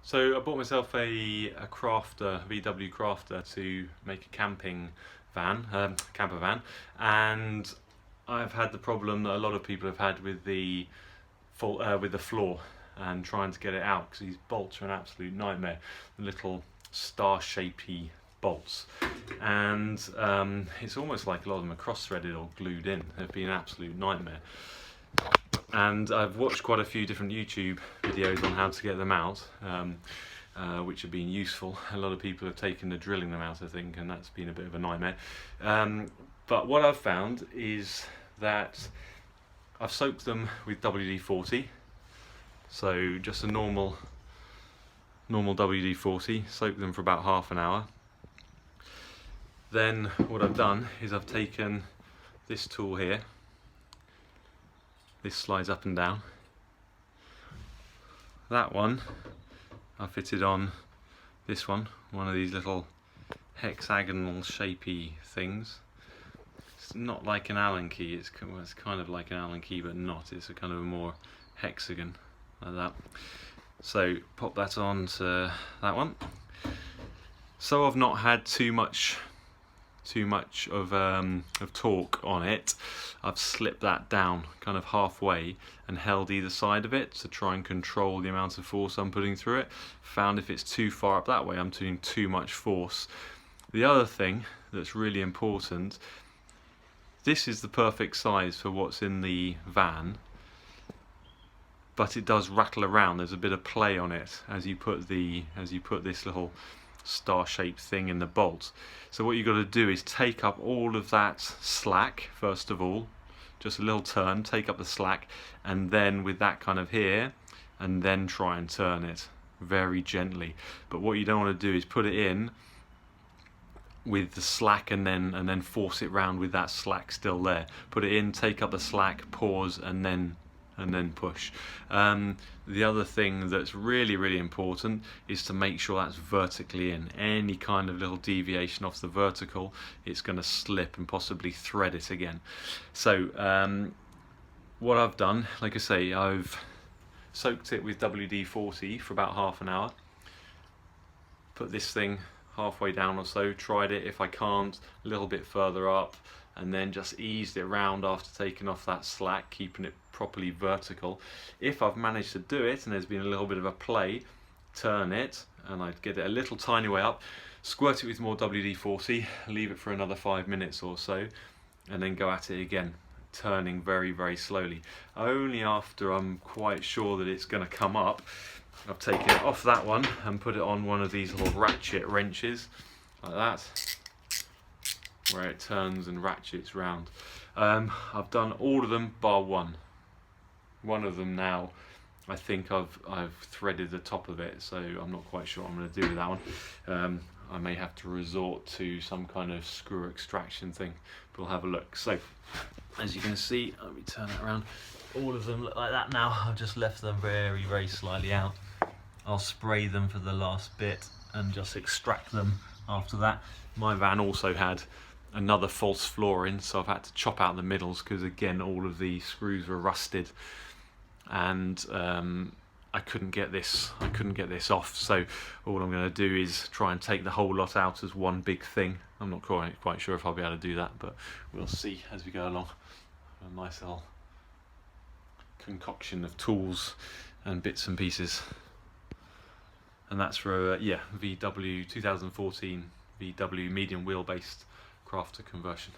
So I bought myself a crafter, VW crafter, to make a camper van, and I've had the problem that a lot of people have had with the floor and trying to get it out, because these bolts are an absolute nightmare. The little star-shapey bolts, and it's almost like a lot of them are cross-threaded or glued in. They've been an absolute nightmare. And I've watched quite a few different YouTube videos on how to get them out, which have been useful. A lot of people have taken to drilling them out, I think, and that's been a bit of a nightmare. But what I've found is that I've soaked them with WD-40, so just a normal WD-40, soak them for about half an hour. Then what I've done is I've taken this tool here. This slides up and down. That one I fitted on this one of these little hexagonal shapey things. It's not like an Allen key, it's kind of like an Allen key but not. It's a kind of a more hexagon like that. So pop that on to that one. So I've not had too much of torque on it, I've slipped that down kind of halfway and held either side of it to try and control the amount of force I'm putting through it. Found if it's too far up that way, I'm doing too much force. The other thing that's really important, this is the perfect size for what's in the van, but it does rattle around. There's a bit of play on it as you put this little star-shaped thing in the bolt. So what you've got to do is take up all of that slack first of all, just a little turn, take up the slack, and then with that kind of here, and then try and turn it very gently. But what you don't want to do is put it in with the slack and then force it round with that slack still there. Put it in, take up the slack, pause, and then push. The other thing that's really important is to make sure that's vertically in. Any kind of little deviation off the vertical, it's going to slip and possibly thread it again. So what I've done, like I say, I've soaked it with WD-40 for about half an hour, put this thing halfway down or so, tried it. If I can't, a little bit further up, and then just eased it around after taking off that slack, keeping it properly vertical. If I've managed to do it and there's been a little bit of a play, turn it, and I'd get it a little tiny way up, squirt it with more WD-40, leave it for another 5 minutes or so, and then go at it again, turning very slowly. Only after I'm quite sure that it's going to come up, I've taken it off that one and put it on one of these little ratchet wrenches, like that, where it turns and ratchets round. I've done all of them bar one. One of them now, I think I've threaded the top of it, so I'm not quite sure what I'm going to do with that one. I may have to resort to some kind of screw extraction thing, but we'll have a look. So, as you can see, let me turn it around. All of them look like that now. I've just left them very slightly out. I'll spray them for the last bit and just extract them after that. My van also had another false floor in, so I've had to chop out the middles because again all of the screws were rusted, and I couldn't get this off. So all I'm going to do is try and take the whole lot out as one big thing. I'm not quite sure if I'll be able to do that, but we'll see as we go along. A nice little concoction of tools and bits and pieces, and that's for VW 2014 VW medium wheel based crafter conversion.